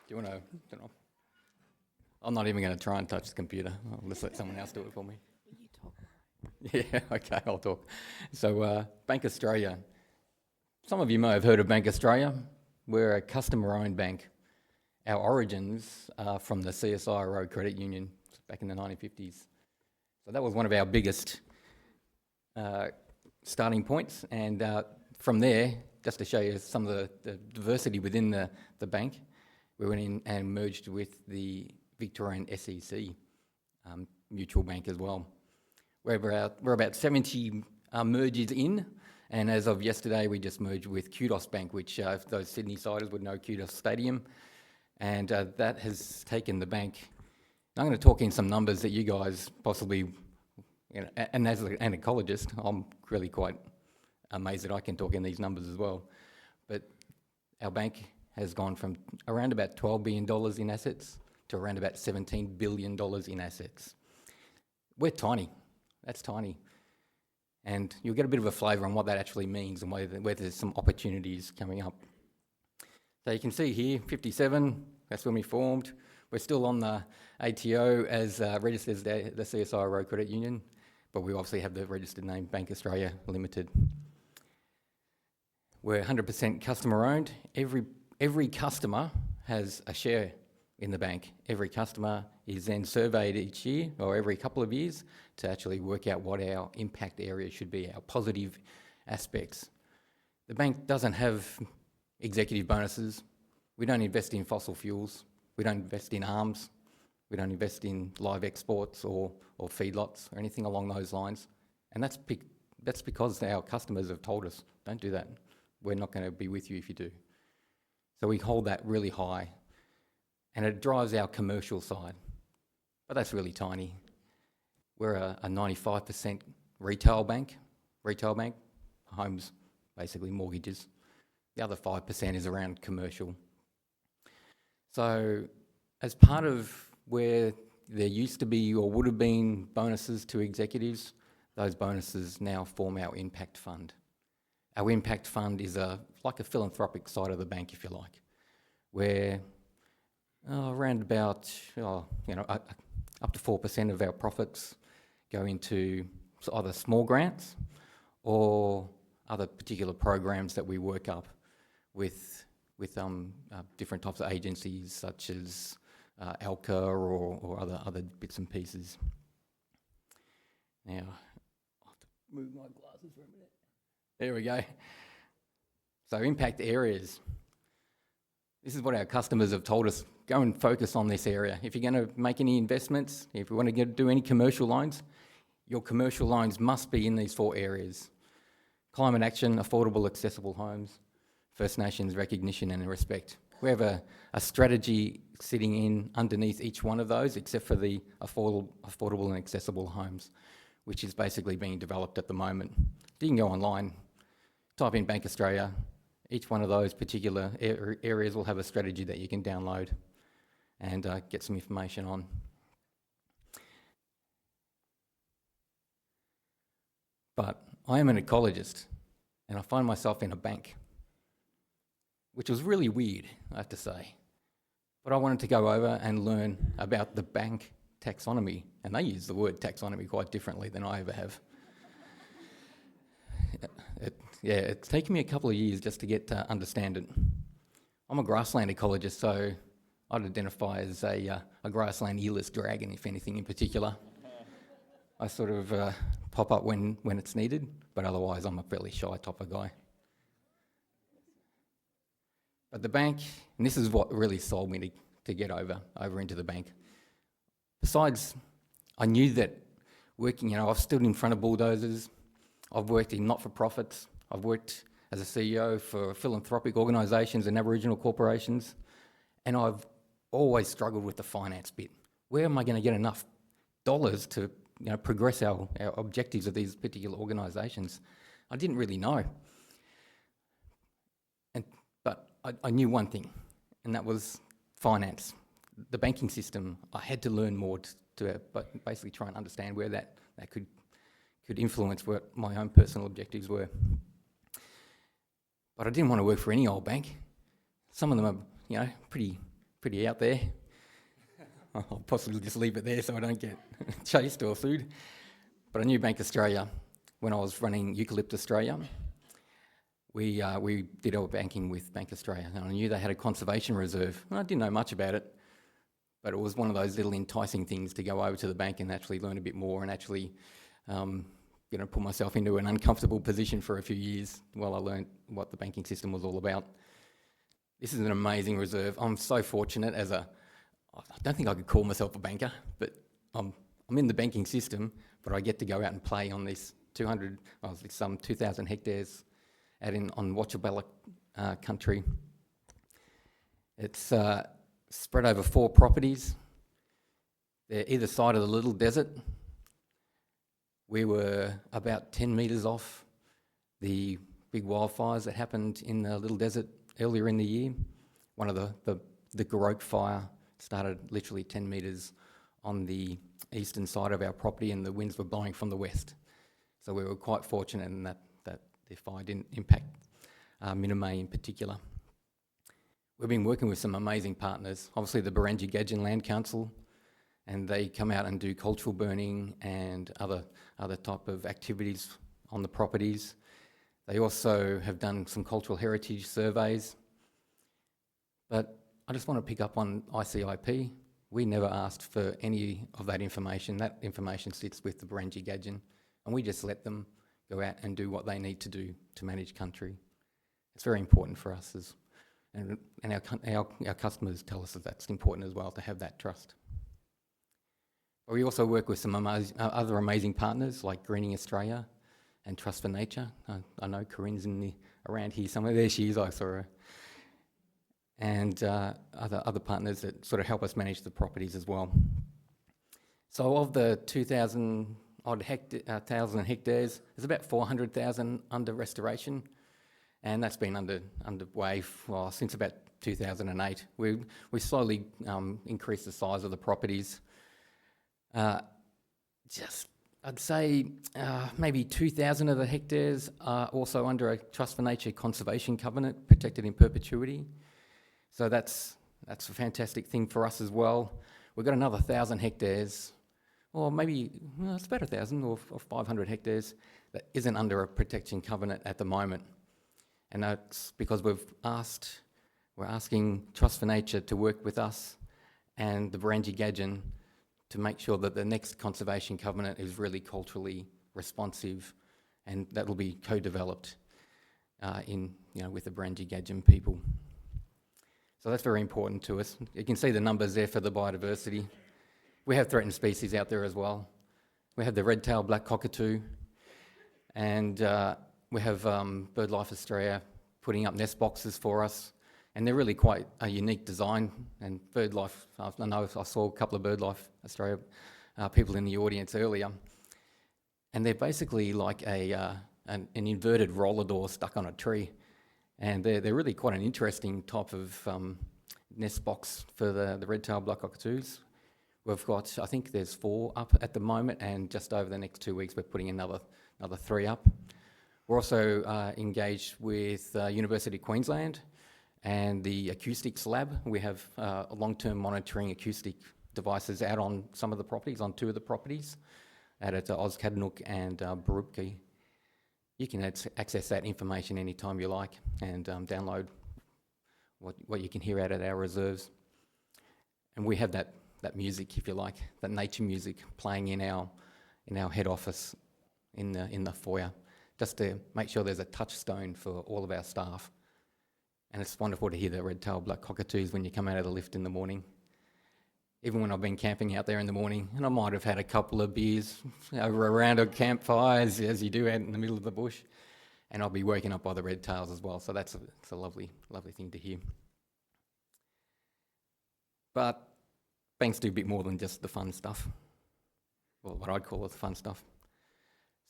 Do you want to? I'm not even going to try and touch the computer. I'll just let someone else do it for me. You talk. Yeah, okay, I'll talk. So, Bank Australia. Some of you may have heard of Bank Australia. We're a customer-owned bank. Our origins are from the CSIRO Credit Union back in the 1950s. So that was one of our biggest starting points. And from there, just to show you some of the diversity within the bank, we went in and merged with the Victorian SEC mutual bank as well. We're about 70 mergers in, and as of yesterday, we just merged with Kudos Bank, which those Sydney-siders would know Kudos Stadium, and that has taken the bank. I'm going to talk in some numbers that you guys possibly, and as an ecologist, I'm really quite amazed that I can talk in these numbers as well. But our bank has gone from around about $12 billion in assets to around about $17 billion in assets. We're tiny. That's tiny. And you'll get a bit of a flavour on what that actually means and where there's some opportunities coming up. So you can see here, 57, that's when we formed. We're still on the ATO as registered as the CSIRO Credit Union, but we obviously have the registered name Bank Australia Limited. We're 100% customer owned. Every customer has a share in the bank. Every customer is then surveyed each year or every couple of years to actually work out what our impact area should be, our positive aspects. The bank doesn't have executive bonuses. We don't invest in fossil fuels. We don't invest in arms. We don't invest in live exports or feedlots or anything along those lines. And that's because our customers have told us, don't do that. We're not going to be with you if you do. So we hold that really high. And it drives our commercial side. But that's really tiny. We're a 95% retail bank, homes, basically mortgages. The other 5% is around commercial. So as part of where there used to be or would have been bonuses to executives, those bonuses now form our impact fund. Our impact fund is like a philanthropic side of the bank, if you like, where around about up to 4% of our profits go into either small grants or other particular programs that we work up with different types of agencies such as ALCA or other bits and pieces. Now, I'll have to move my glasses for a minute. There we go. So impact areas. This is what our customers have told us. Go and focus on this area. If you're going to make any investments, if you want to do any commercial loans, your commercial loans must be in these 4 areas. Climate action, affordable, accessible homes, First Nations recognition and respect. We have a strategy sitting in underneath each one of those, except for the affordable and accessible homes, which is basically being developed at the moment. You can go online, type in Bank Australia. Each one of those particular areas will have a strategy that you can download and get some information on. But I am an ecologist and I find myself in a bank, which was really weird, I have to say. But I wanted to go over and learn about the bank taxonomy, and they use the word taxonomy quite differently than I ever have. It's taken me a couple of years just to get to understand it. I'm a grassland ecologist, so I'd identify as a grassland earless dragon, if anything in particular. I sort of pop up when it's needed, but otherwise I'm a fairly shy type of guy. But the bank, and this is what really sold me to get over into the bank. Besides, I knew that working, I've stood in front of bulldozers, I've worked in not-for-profits, I've worked as a CEO for philanthropic organisations and Aboriginal corporations, and I've always struggled with the finance bit. Where am I going to get enough dollars to progress our objectives of these particular organisations? I didn't really know. But I knew one thing, and that was finance. The banking system, I had to learn more to basically try and understand where that could influence what my own personal objectives were. But I didn't want to work for any old bank. Some of them are, pretty pretty out there. I'll possibly just leave it there so I don't get chased or sued. But I knew Bank Australia when I was running Eucalypt Australia. We did our banking with Bank Australia, and I knew they had a conservation reserve. And I didn't know much about it, but it was one of those little enticing things to go over to the bank and actually learn a bit more and actually put myself into an uncomfortable position for a few years while I learned what the banking system was all about. This is an amazing reserve. I'm so fortunate I don't think I could call myself a banker, but I'm in the banking system, but I get to go out and play on this 2,000 hectares out on Watchabella country. It's spread over 4 properties. They're either side of the little desert. We were about 10 metres off the big wildfires that happened in the little desert earlier in the year. One of the Garoke fire started literally 10 metres on the eastern side of our property, and the winds were blowing from the west. So we were quite fortunate in that the fire didn't impact Minimay in particular. We've been working with some amazing partners, obviously the Barangi-Gadgin Land Council, and they come out and do cultural burning and other type of activities on the properties. They also have done some cultural heritage surveys. But I just want to pick up on ICIP. We never asked for any of that information. That information sits with the Barangi-Gadgin, and we just let them go out and do what they need to do to manage country. It's very important for us, and our customers tell us that that's important as well, to have that trust. But we also work with some other amazing partners like Greening Australia and Trust for Nature. I know Corinne's around here somewhere. There she is, I saw her. And other partners that sort of help us manage the properties as well. So of the 2,000 hectares, there's about 400,000 under restoration, and that's been underway since about 2008. We slowly increased the size of the properties. I'd say maybe 2,000 of the hectares are also under a Trust for Nature conservation covenant, protected in perpetuity. So that's a fantastic thing for us as well. We've got another 1,000 hectares, or maybe it's about 1,000 or 500 hectares that isn't under a protection covenant at the moment. And that's because we're asking Trust for Nature to work with us and the Barangi-Gadgin to make sure that the next conservation covenant is really culturally responsive, and that will be co-developed with the Barangi-Gadgin people. So that's very important to us. You can see the numbers there for the biodiversity. We have threatened species out there as well. We have the red-tailed black cockatoo, and we have BirdLife Australia putting up nest boxes for us, and they're really quite a unique design. And BirdLife, I know I saw a couple of BirdLife Australia people in the audience earlier, and they're basically like an inverted roller door stuck on a tree. And they're really quite an interesting type of nest box for the red-tailed black cockatoos. We've got, I think there's 4 up at the moment, and just over the next 2 weeks we're putting another 3 up. We're also engaged with University of Queensland and the acoustics lab. We have long-term monitoring acoustic devices out on some of the properties, on 2 of the properties, out at Oskadnook and Burupki. You can access that information anytime you like and download what you can hear out at our reserves. And we have that music, if you like, that nature music playing in our head office in the foyer, just to make sure there's a touchstone for all of our staff. And it's wonderful to hear the red-tailed black cockatoos when you come out of the lift in the morning. Even when I've been camping out there in the morning, and I might have had a couple of beers over around a campfire, as you do out in the middle of the bush, and I'll be woken up by the red tails as well. So it's a lovely, lovely thing to hear. But banks do a bit more than just the fun stuff, well, what I'd call it the fun stuff.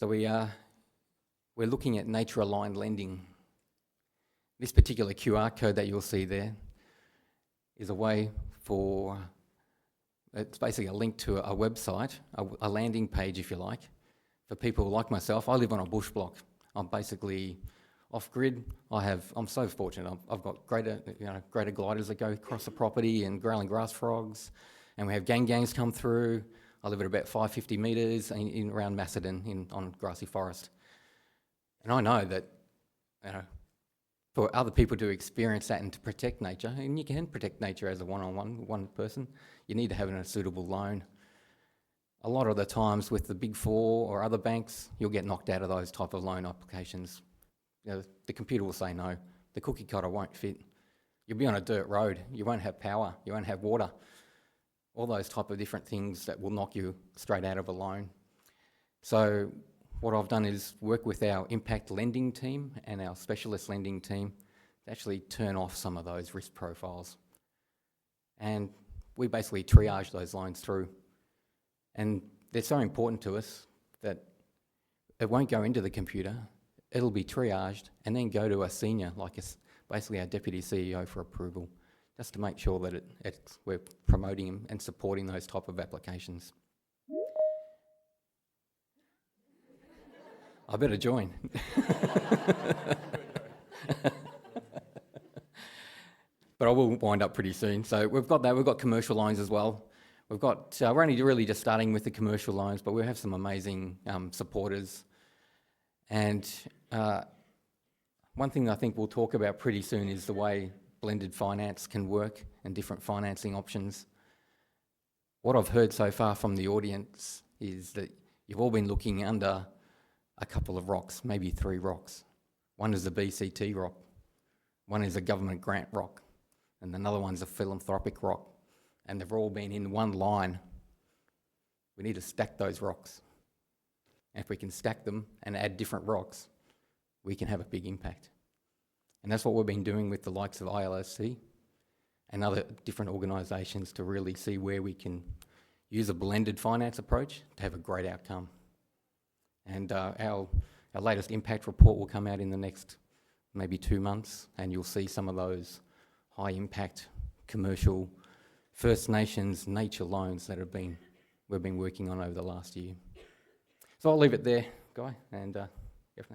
So we're looking at nature-aligned lending. This particular QR code that you'll see there is a way for... It's basically a link to a website, a landing page, if you like, for people like myself. I live on a bush block. I'm basically off-grid. I'm so fortunate. I've got greater gliders that go across the property and growling grass frogs, and we have gangs come through. I live at about 550 metres around Macedon on grassy forest. And I know that, for other people to experience that and to protect nature, and you can protect nature as a one person, you need to have a suitable loan. A lot of the times with the Big Four or other banks, you'll get knocked out of those type of loan applications. The computer will say no, the cookie cutter won't fit. You'll be on a dirt road, you won't have power, you won't have water. All those type of different things that will knock you straight out of a loan. So what I've done is work with our impact lending team and our specialist lending team to actually turn off some of those risk profiles. And we basically triage those loans through. And they're so important to us that it won't go into the computer, it'll be triaged and then go to a senior, basically our deputy CEO for approval, just to make sure that we're promoting them and supporting those type of applications. I better join. But I will wind up pretty soon. So we've got that. We've got commercial loans as well. We're only really just starting with the commercial loans, but we have some amazing supporters. And one thing I think we'll talk about pretty soon is the way blended finance can work and different financing options. What I've heard so far from the audience is that you've all been looking under a couple of rocks, maybe 3 rocks. One is a BCT rock, one is a government grant rock, and another one's a philanthropic rock. And they've all been in one line. We need to stack those rocks. And if we can stack them and add different rocks, we can have a big impact. And that's what we've been doing with the likes of ILSC and other different organisations to really see where we can use a blended finance approach to have a great outcome. And our latest impact report will come out in the next maybe 2 months, and you'll see some of those high impact commercial First Nations nature loans that we've been working on over the last year. So I'll leave it there, Guy, and F.